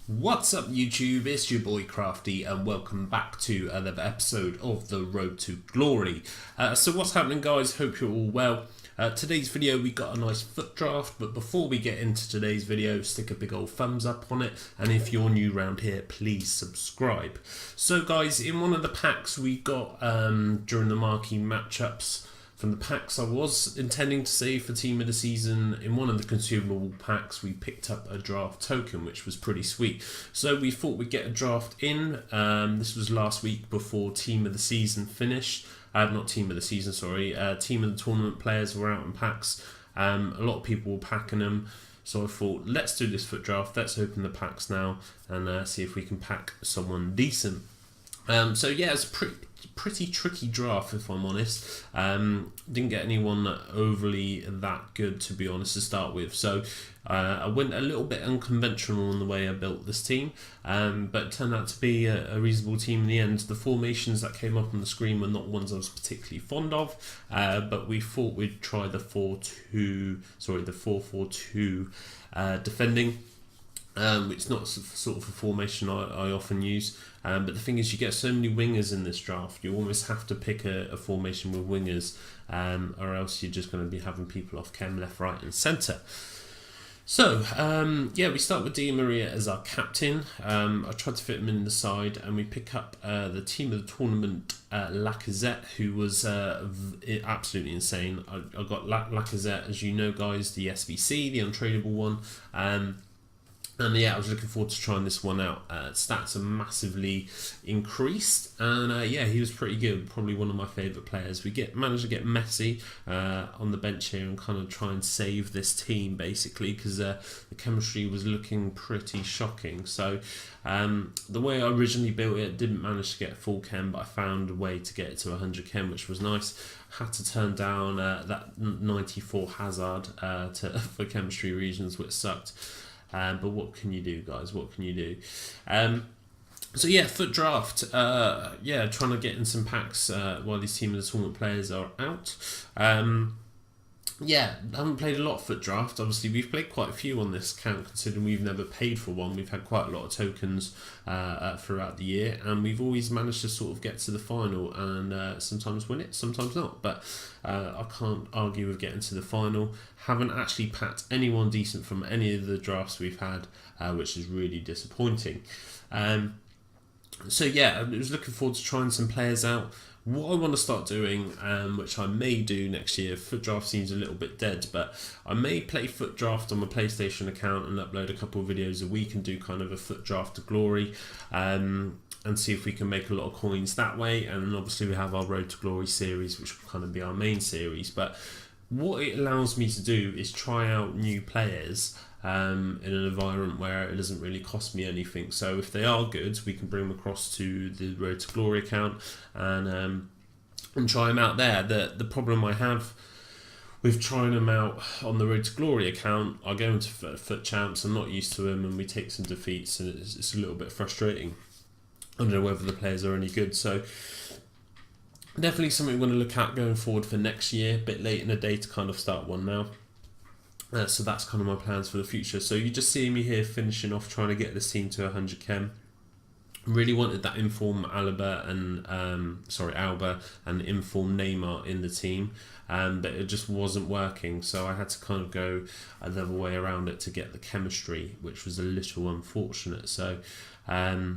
What's up YouTube, it's your boy Crafty and welcome back to another episode of the Road to Glory. So what's happening guys, hope you're all well. Today's video we got a nice FUT draft, but before we get into today's video, stick a big old thumbs up on it, and if you're new around here please subscribe. So guys, in one of the packs we got during the marquee matchups from the packs, I was intending to save for team of the season. In one of the consumable packs we picked up a draft token, which was pretty sweet, so we thought we'd get a draft in. This was last week before team of the season finished. Not team of the season, sorry, team of the tournament players were out in packs. A lot of people were packing them, so I thought let's do this FUT draft, let's open the packs now and see if we can pack someone decent. So yeah, it's a pretty tricky draft if I'm honest. Didn't get anyone overly that good to be honest to start with, so I went a little bit unconventional in the way I built this team, but it turned out to be a reasonable team in the end. The formations that came up on the screen were not ones I was particularly fond of, but we thought we'd try the 4-4-2 defending. It's not sort of a formation I often use, but the thing is you get so many wingers in this draft, you almost have to pick a formation with wingers, or else you're just going to be having people off chem left, right and centre. So yeah, we start with Di Maria as our captain. I tried to fit him in the side, and we pick up the team of the tournament, Lacazette, who was absolutely insane. I got Lacazette, as you know guys, the SBC, the untradeable one. And yeah, I was looking forward to trying this one out. Stats are massively increased, and yeah, he was pretty good. Probably one of my favourite players. We managed to get Messi on the bench here and kind of try and save this team basically, because the chemistry was looking pretty shocking. So the way I originally built it, didn't manage to get full chem, but I found a way to get it to 100 chem, which was nice. Had to turn down that 94 Hazard for chemistry reasons, which sucked. But what can you do, guys? What can you do? So yeah, FUT draft. Yeah, trying to get in some packs while these team of the tournament players are out. Yeah, I haven't played a lot of FUT draft. Obviously, we've played quite a few on this account, considering we've never paid for one. We've had quite a lot of tokens throughout the year, and we've always managed to sort of get to the final and sometimes win it, sometimes not. But I can't argue with getting to the final. Haven't actually packed anyone decent from any of the drafts we've had, which is really disappointing. So yeah, I was looking forward to trying some players out. What I want to start doing, which I may do next year, FUT draft seems a little bit dead, but I may play FUT draft on my PlayStation account and upload a couple of videos a week and do kind of a FUT draft to glory, and see if we can make a lot of coins that way. And obviously we have our Road to Glory series, which will kind of be our main series. But what it allows me to do is try out new players in an environment where it doesn't really cost me anything. So if they are good, we can bring them across to the Road to Glory account and try them out there. The problem I have with trying them out on the Road to Glory account, I go into FUT champs, I'm not used to them, and we take some defeats, and it's a little bit frustrating. I don't know whether the players are any good, so definitely something we're going to look at going forward for next year. A bit late in the day to kind of start one now. So that's kind of my plans for the future. So you just see me here finishing off trying to get this team to 100 chem. Really wanted that informed Alba and informed Neymar in the team, but it just wasn't working. So I had to kind of go another way around it to get the chemistry, which was a little unfortunate. So I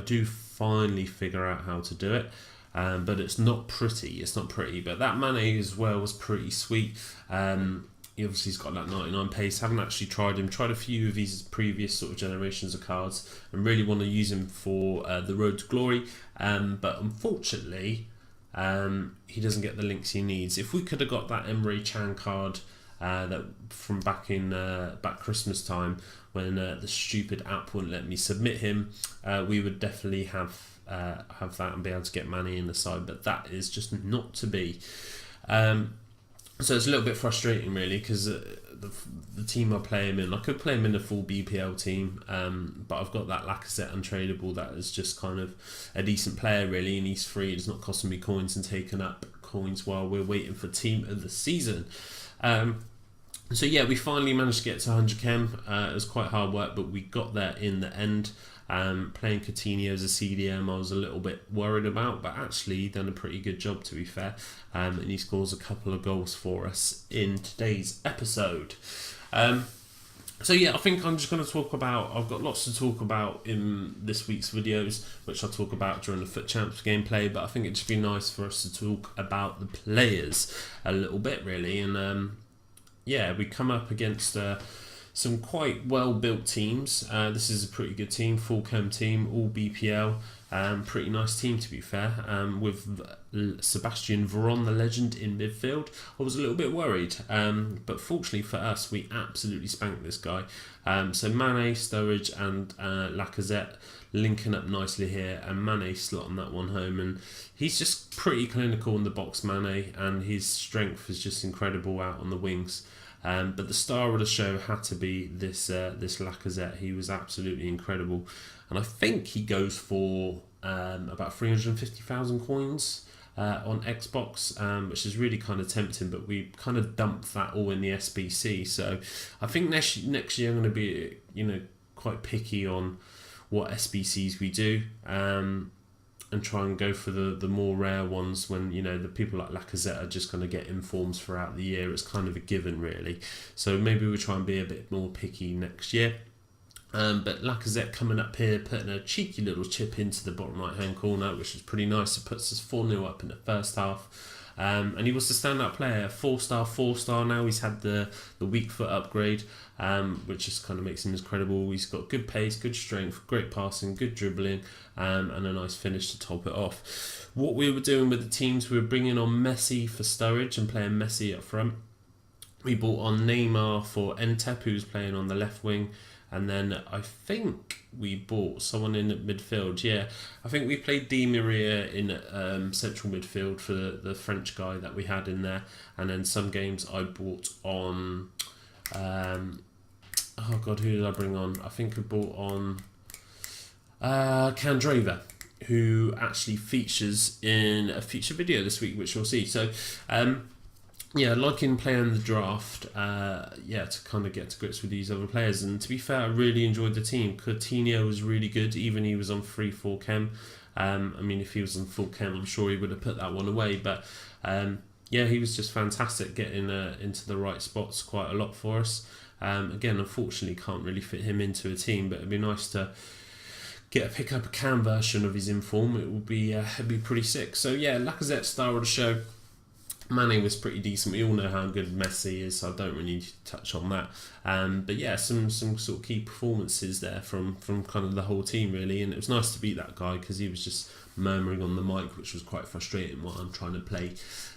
do finally figure out how to do it. But it's not pretty. It's not pretty. But that Mane as well was pretty sweet. He obviously has got that 99 pace. Haven't actually tried him. Tried a few of his previous sort of generations of cards, and really want to use him for the Road to Glory. But unfortunately, he doesn't get the links he needs. If we could have got that Emre Can card that from back Christmas time, when the stupid app wouldn't let me submit him, we would definitely have that and be able to get Manny in the side, but that is just not to be. So it's a little bit frustrating really, because the team I play him in, I could play him in a full BPL team, but I've got that Lacazette untradeable that is just kind of a decent player really, and he's free. It's not costing me coins and taking up coins while we're waiting for team of the season. So yeah, we finally managed to get to 100 chem. It was quite hard work, but we got there in the end. Playing Coutinho as a CDM, I was a little bit worried about, but actually he done a pretty good job, to be fair. And he scores a couple of goals for us in today's episode. So yeah, I think I'm just going to talk about, I've got lots to talk about in this week's videos, which I'll talk about during the FUT Champs gameplay, but I think it'd just be nice for us to talk about the players a little bit, really. And yeah, we come up against some quite well-built teams. This is a pretty good team, full chem team, all BPL. Pretty nice team, to be fair. With Sebastian Veron, the legend, in midfield. I was a little bit worried, but fortunately for us, we absolutely spanked this guy. So Mane, Sturridge and Lacazette linking up nicely here, and Mane slotting that one home, and he's just pretty clinical in the box, Mane, and his strength is just incredible out on the wings. But the star of the show had to be this Lacazette. He was absolutely incredible, and I think he goes for about 350,000 coins on Xbox, which is really kind of tempting. But we kind of dumped that all in the SBC. So I think next year I'm going to be quite picky on what SBCs we do. And try and go for the more rare ones when, the people like Lacazette are just going to get informs throughout the year. It's kind of a given, really. So maybe we'll try and be a bit more picky next year. But Lacazette coming up here, putting a cheeky little chip into the bottom right-hand corner, which is pretty nice. It puts us 4-0 up in the first half. And he was the standout player, 4-star now. He's had the weak foot upgrade, which just kind of makes him incredible. He's got good pace, good strength, great passing, good dribbling, and a nice finish to top it off. What we were doing with the teams, we were bringing on Messi for Sturridge and playing Messi up front. We brought on Neymar for Entep, who's playing on the left wing. And then I think we bought someone in at midfield. Yeah, I think we played Di Maria in central midfield for the French guy that we had in there. And then some games I brought on... oh God, who did I bring on? I think I brought on Candreva, who actually features in a feature video this week, which you'll see. So... yeah, liking playing the draft, to kind of get to grips with these other players. And to be fair, I really enjoyed the team. Coutinho was really good, even he was on 3-4 chem. If he was on full chem, I'm sure he would have put that one away. But he was just fantastic, getting into the right spots quite a lot for us. Again, unfortunately, can't really fit him into a team, but it'd be nice to pick up a cam version of his inform. It would be it'd be pretty sick. So yeah, Lacazette, star of the show. Mane was pretty decent. We all know how good Messi is, so I don't really need to touch on that. But yeah, some sort of key performances there from kind of the whole team, really. And it was nice to beat that guy because he was just murmuring on the mic, which was quite frustrating while I'm trying to play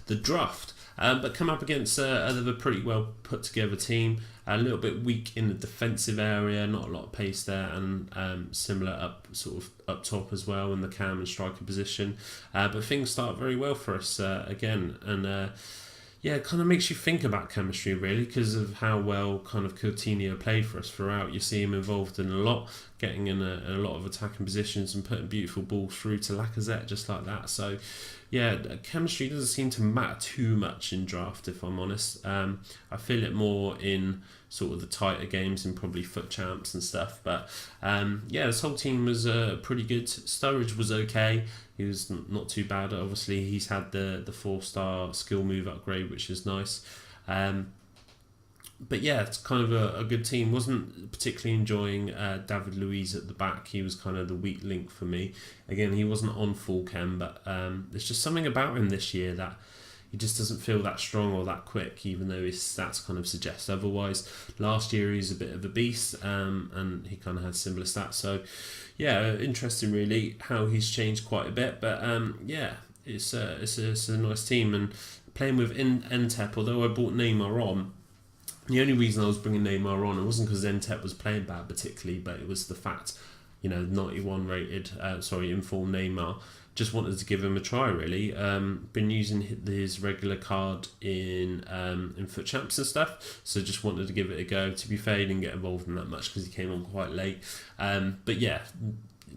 the draft. But come up against a pretty well put together team. A little bit weak in the defensive area, not a lot of pace there, and similar up top as well in the cam and striker position. But things start very well for us again, and it kind of makes you think about chemistry, really, because of how well kind of Coutinho played for us throughout. You see him involved in a lot, getting in a lot of attacking positions and putting beautiful balls through to Lacazette just like that. So yeah, chemistry doesn't seem to matter too much in draft, if I'm honest. I feel it more in sort of the tighter games and probably FUT Champs and stuff. But this whole team was pretty good. Sturridge was okay. He was not too bad. Obviously, he's had the 4-star skill move upgrade, which is nice. But yeah, it's kind of a good team. Wasn't particularly enjoying David Luiz at the back. He was kind of the weak link for me. Again, he wasn't on full chem, but there's just something about him this year that he just doesn't feel that strong or that quick, even though his stats kind of suggest otherwise. Last year, he's a bit of a beast, and he kind of had similar stats. So yeah, interesting really how he's changed quite a bit. But it's a nice team. And playing with Entep, although I brought Neymar on, the only reason I was bringing Neymar on, it wasn't because Entep was playing bad particularly, but it was the fact, 91 rated, informed Neymar. Just wanted to give him a try, really. Been using his regular card in FUT Champs and stuff, so just wanted to give it a go. To be fair, he didn't get involved in that much because he came on quite late. But yeah,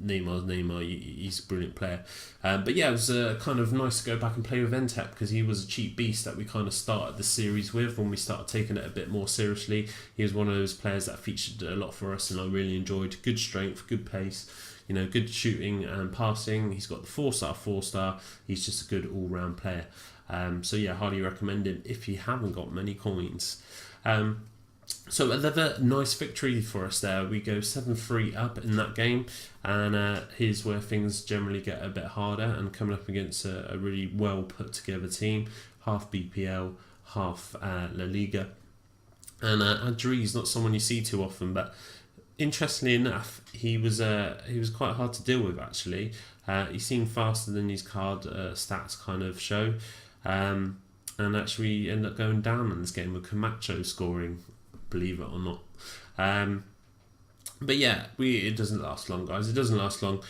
Neymar. He's a brilliant player. But yeah, it was kind of nice to go back and play with Entep, because he was a cheap beast that we kind of started the series with when we started taking it a bit more seriously. He was one of those players that featured a lot for us, and I really enjoyed. Good strength, good pace, good shooting and passing. He's got the 4-star. He's just a good all-round player. So yeah, highly recommend him if you haven't got many coins. So another nice victory for us there. We go 7-3 up in that game, and here's where things generally get a bit harder, and coming up against a really well put together team, half BPL, half La Liga. And Adri is not someone you see too often, but interestingly enough, he was quite hard to deal with actually. He seemed faster than his card stats kind of show, and actually ended up going down in this game with Camacho scoring, believe it or not. But yeah, it doesn't last long, guys. It doesn't last long.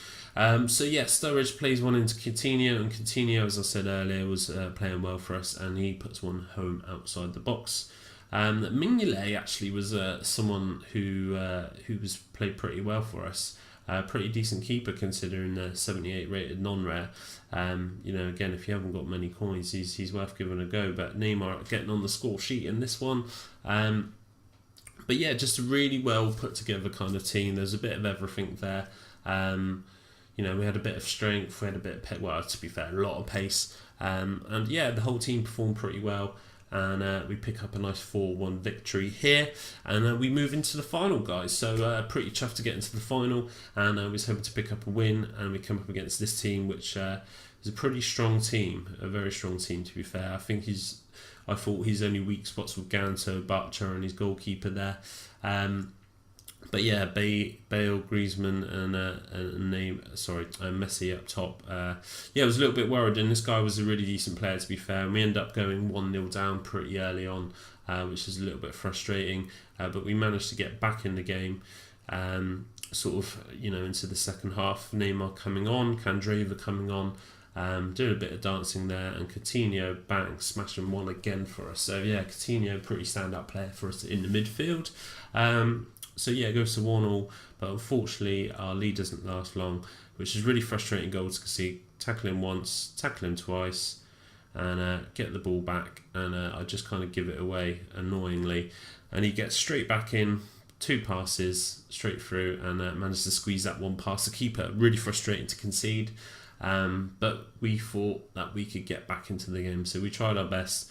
So yeah, Sturridge plays one into Coutinho, and Coutinho, as I said earlier, was playing well for us, and he puts one home outside the box. Mignolet actually was someone who was played pretty well for us. Pretty decent keeper considering the 78 rated non-rare. Again, if you haven't got many coins, he's worth giving a go. But Neymar getting on the score sheet in this one. But yeah, just a really well put together kind of team. There's a bit of everything there. We had a bit of strength, we had a bit of to be fair, a lot of pace. And yeah, the whole team performed pretty well. And we pick up a nice 4-1 victory here, and we move into the final, guys. So pretty chuffed to get into the final, and I was hoping to pick up a win, and we come up against this team, which is a pretty strong team, a very strong team to be fair. I thought his only weak spots were Ganto, Butcher, and his goalkeeper there. But yeah, Bale, Griezmann, and Messi up top. I was a little bit worried, and this guy was a really decent player to be fair. And we end up going 1-0 down pretty early on, which is a little bit frustrating. But we managed to get back in the game, into the second half. Neymar coming on, Candreva coming on, doing a bit of dancing there, and Coutinho, bang, smashing one again for us. So yeah, Coutinho, pretty standout player for us in the midfield. So yeah, it goes to 1-1, but unfortunately our lead doesn't last long, which is really frustrating goal to see. Tackle him once, tackle him twice, and get the ball back, and I just kind of give it away annoyingly, and he gets straight back in, 2 passes straight through, and manages to squeeze that one past the keeper. Really frustrating to concede, but we thought that we could get back into the game, so we tried our best.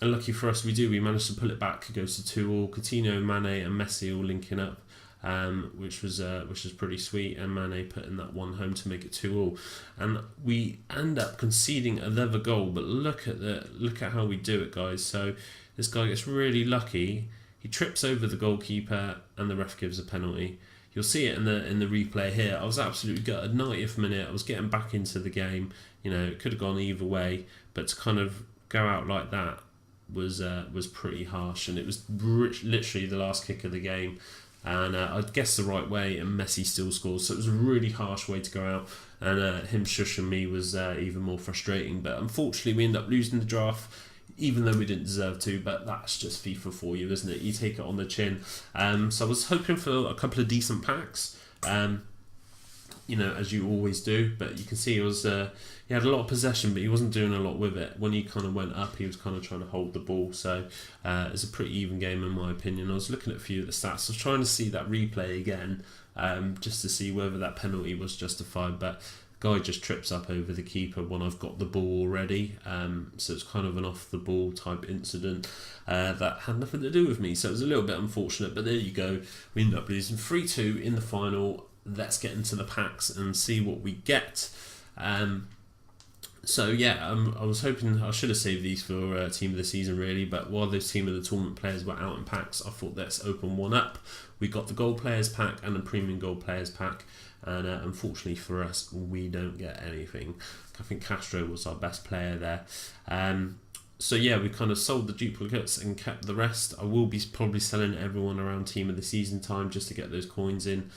And lucky for us, we managed to pull it back. It goes to 2-2. Coutinho, Mane, and Messi all linking up, which was pretty sweet. And Mane putting that one home to make it 2-2. And we end up conceding another goal. But look at how we do it, guys. So this guy gets really lucky. He trips over the goalkeeper, and the ref gives a penalty. You'll see it in the replay here. I was absolutely gutted. 90th minute, I was getting back into the game. It could have gone either way, but to kind of go out like that was pretty harsh, and it was literally the last kick of the game, and I guessed the right way, and Messi still scores, so it was a really harsh way to go out, and him shushing me was even more frustrating. But unfortunately we end up losing the draft, even though we didn't deserve to, but that's just FIFA for you, isn't it? You take it on the chin. So I was hoping for a couple of decent packs, as you always do, but you can see he had a lot of possession, but he wasn't doing a lot with it. When he kind of went up, he was kind of trying to hold the ball, so it's a pretty even game in my opinion. I was looking at a few of the stats, I was trying to see that replay again, just to see whether that penalty was justified, but guy just trips up over the keeper when I've got the ball already, so it's kind of an off the ball type incident that had nothing to do with me, so it was a little bit unfortunate, but there you go. We ended up losing 3-2 in the final. Let's get into the packs and see what we get. I was hoping I should have saved these for team of the season really, but while those team of the tournament players were out in packs, I thought let's open one up. We got the gold players pack and the premium gold players pack, and unfortunately for us, we don't get anything. I think Castro was our best player there. We kind of sold the duplicates and kept the rest. I will be probably selling everyone around team of the season time just to get those coins in.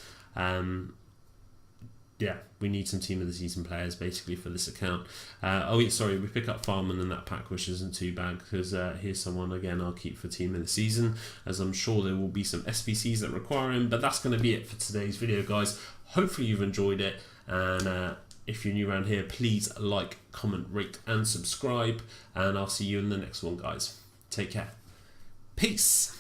We need some team of the season players basically for this account. We pick up Farman in that pack, which isn't too bad, because here's someone again I'll keep for team of the season, as I'm sure there will be some SBCs that require him. But that's going to be it for today's video, guys. Hopefully you've enjoyed it, and if you're new around here, please like, comment, rate and subscribe, and I'll see you in the next one, guys. Take care. Peace.